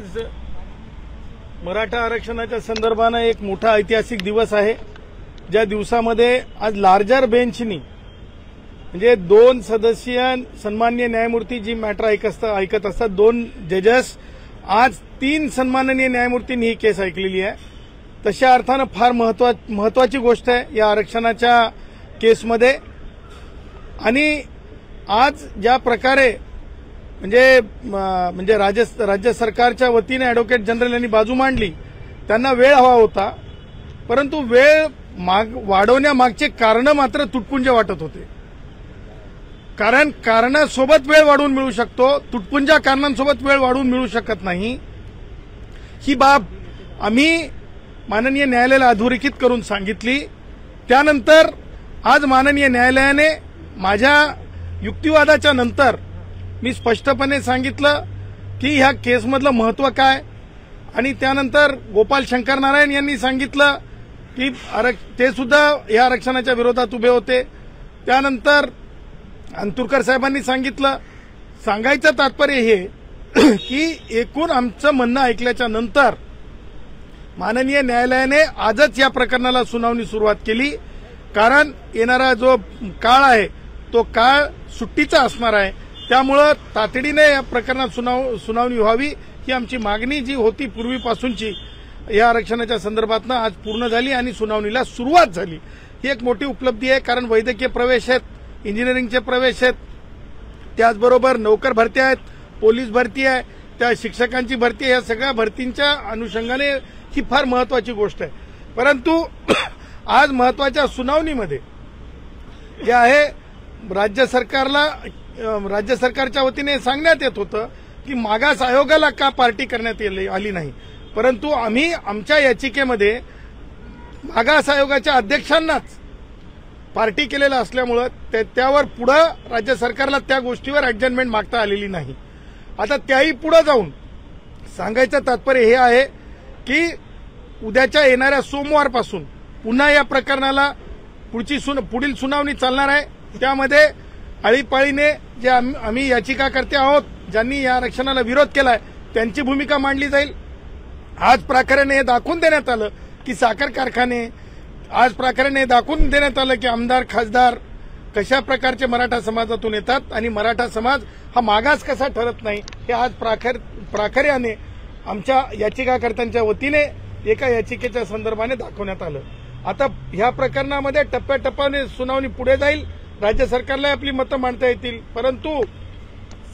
आज मराठा आरक्षणाच्या संदर्भानं एक मोठा ऐतिहासिक दिवस आहे। ज्या दिवसामध्ये आज लार्जर बेंचनी म्हणजे 2 सदस्यीय सन्माननीय न्यायमूर्ती जी मॅटर ऐकत असतात 2 जजेस, आज 3 सन्माननीय न्यायमूर्तींनी ही केस ऐकलेली आहे। तशा अर्थानं फार महत्वाची गोष्ट आहे या आरक्षणाच्या केसमध्ये। आणि आज ज्या प्रकारे म्हणजे राज्य सरकारच्या वतीने ॲडव्होकेट जनरल यांनी बाजू मांडली, त्यांना वेळ हवा होता, परंतु वेळ वाढवण्यामागचे कारण मात्र तुटपुंजे वाटत होते। कारण कारणासोबत वेळ वाढवून मिळू शकतो, तुटपुंजा कारणांसोबत वेळ वाढवून मिळू शकत नाही। ही बाब आम्ही माननीय न्यायालयाला अधोरेखित करून सांगितली। त्यानंतर आज माननीय न्यायालयाने माझ्या युक्तिवादाच्या नंतर मी स्पष्टपणे सांगितलं की ह्या केसमधलं महत्त्व काय, आणि त्यानंतर गोपाल शंकर नारायण यांनी सांगितलं की ते सुद्धा या आरक्षणाच्या विरोधात उभे होते। त्यानंतर अंतुरकर साहेबांनी सांगितलं। सांगायचं तात्पर्य हे की एकूण आमचं म्हणणं ऐकल्याच्या नंतर माननीय न्यायालयाने आजच या प्रकरणाला सुनावणी सुरुवात केली। कारण येणारा जो काळ आहे तो काळ सुट्टीचा असणार आहे, त्यामुळं तातडीने या प्रकरणात सुनावणी व्हावी ही आमची मागणी जी होती पूर्वीपासूनची या आरक्षणाच्या संदर्भातनं आज पूर्ण झाली आणि सुनावणीला सुरुवात झाली। ही एक मोठी उपलब्धी आहे। कारण वैद्यकीय प्रवेश आहेत, इंजिनिअरिंगचे प्रवेश आहेत, त्याचबरोबर नोकर भरती आहेत, पोलीस भरती आहे, त्या शिक्षकांची भरती आहे, या सगळ्या भरतींच्या अनुषंगाने ही फार महत्वाची गोष्ट आहे। परंतु आज महत्वाच्या सुनावणीमध्ये जे आहे राज्य सरकारच्या वतीने सांगण्यात येत होतं की मागास आयोगाला का पार्टी करण्यात आली नाही, परंतु आम्ही आमच्या याचिकेमध्ये मागास आयोगाच्या अध्यक्षांनाच पार्टी केलेलं असल्यामुळं त्यावर पुढे राज्य सरकारला त्या गोष्टीवर ॲडजस्टमेंट मागता आलेली नाही। आता त्याही पुढे जाऊन सांगायचं तात्पर्य हे आहे की उद्याच्या येणाऱ्या सोमवारपासून पुन्हा या प्रकरणाला पुढील सुनावणी चालणार आहे। त्यामध्ये आळीपाळीने जे आम्ही याचिकाकर्ते आहोत, ज्यांनी या आरक्षणाला विरोध केलाय, त्यांची भूमिका मांडली जाईल। आज प्राखऱ्याने हे दाखवून देण्यात आलं की साखर कारखाने, आज प्राखऱ्याने दाखवून देण्यात आलं की आमदार खासदार कशा प्रकारचे मराठा समाजातून येतात आणि मराठा समाज हा मागास कसा ठरत नाही, हे आज प्राखऱ्याने आमच्या याचिकाकर्त्यांच्या वतीने एका याचिकेच्या संदर्भाने दाखवण्यात आलं। आता ह्या प्रकरणामध्ये टप्प्याटप्प्याने सुनावणी पुढे जाईल, राज्य सरकारला आपली मतं मांडता येतील, परंतु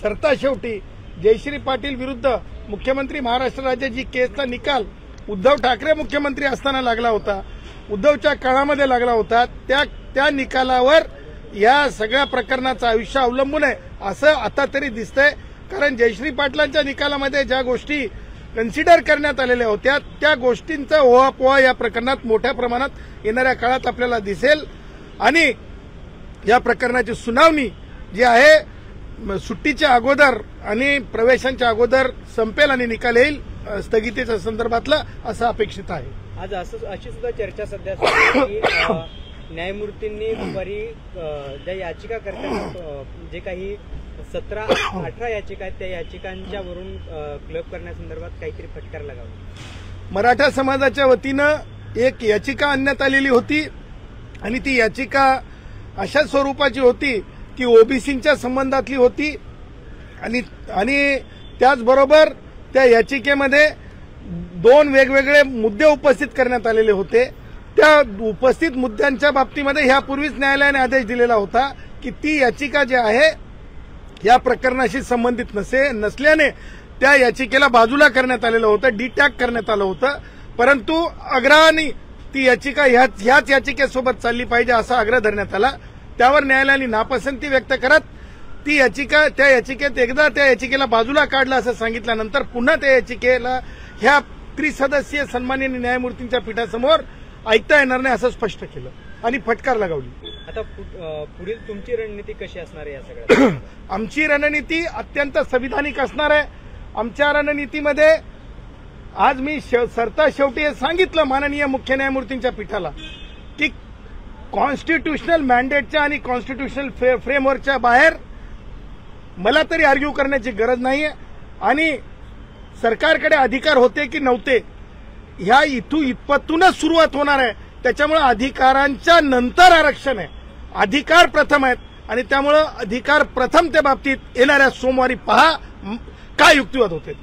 सरता शेवटी जयश्री पाटील विरुद्ध मुख्यमंत्री महाराष्ट्र राज्याची केसचा निकाल उद्धव ठाकरे मुख्यमंत्री असताना लागला होता, उद्धवच्या काळामध्ये लागला होता, त्या निकालावर या सगळ्या प्रकरणाचं आयुष्य अवलंबून आहे असं आता तरी दिसतंय। कारण जयश्री पाटलांच्या निकालामध्ये ज्या गोष्टी कन्सिडर करण्यात आलेल्या होत्या त्या गोष्टींचा ओहापोहा या प्रकरणात मोठ्या प्रमाणात येणाऱ्या काळात आपल्याला दिसेल आणि या प्रकरणाची सुनावणी जी आहे सुट्टीच्या अगोदर आणि प्रवेशांच्या अगोदर संपेल आणि निकाल येईल स्थगितीच्या संदर्भातलं असं अपेक्षित आहे। आज अशी सुद्धा चर्चा सध्या सुरू आहे की न्यायमूर्तींनी दुपारी ज्या याचिकाकर्त्यांना जे काही 17-18 याचिका आहेत त्या याचिकांच्या वरून क्लब करण्यासंदर्भात काहीतरी फटकार लागावा। मराठा समाजाच्या वतीनं एक याचिका आणण्यात आलेली होती आणि ती याचिका अशा स्वरूपाची होती की ओबीसींच्या संबंधातली होती आणि त्याचबरोबर त्या याचिकेमध्ये 2 वेगवेगळे मुद्दे उपस्थित करण्यात आलेले होते। त्या उपस्थित मुद्द्यांच्या बाबतीमध्ये ह्यापूर्वीच न्यायालयाने आदेश दिलेला होता की ती याचिका जी आहे या प्रकरणाशी संबंधित नसल्याने त्या याचिकेला बाजूला करण्यात आलेलं होतं, डिटॅक करण्यात आलं होतं, परंतु आग्रहाने ती याचिका ह्याच याचिकेसोबत चालली पाहिजे असा आग्रह धरण्यात आला। त्यावर न्यायालयाने नापसंती व्यक्त करत त्या याचिकेला बाजूला काढलं असं सांगितल्यानंतर पुन्हा त्या याचिकेला ह्या त्रिसदस्यीय सन्माननीय न्यायमूर्तींच्या पीठासमोर ऐकता येणार नाही असं स्पष्ट केलं आणि फटकार लगावली। आता पुढील तुमची रणनीती कशी असणार आहे या सगळ्यात? आमची रणनीती अत्यंत संविधानिक असणार आहे। आमच्या रणनीतीमध्ये आज मी सरता शेवटी हे सांगितलं माननीय मुख्य न्यायमूर्तींच्या पीठाला की कॉन्स्टिट्यूशनल मॅन्डेटच्या आणि कॉन्स्टिट्यूशनल फ्रेमवर्कच्या बाहेर मला तरी आर्ग्यू करण्याची गरज नाहीये आणि सरकारकडे अधिकार होते की नव्हते ह्या इथपासूनच सुरुवात होणार आहे. त्याच्यामुळे अधिकारांच्या नंतर आरक्षण आहे. अधिकार प्रथम आहेत आणि त्यामुळे अधिकार प्रथम त्या बाबतीत येणाऱ्या सोमवारी पहा काय युक्तिवाद होते.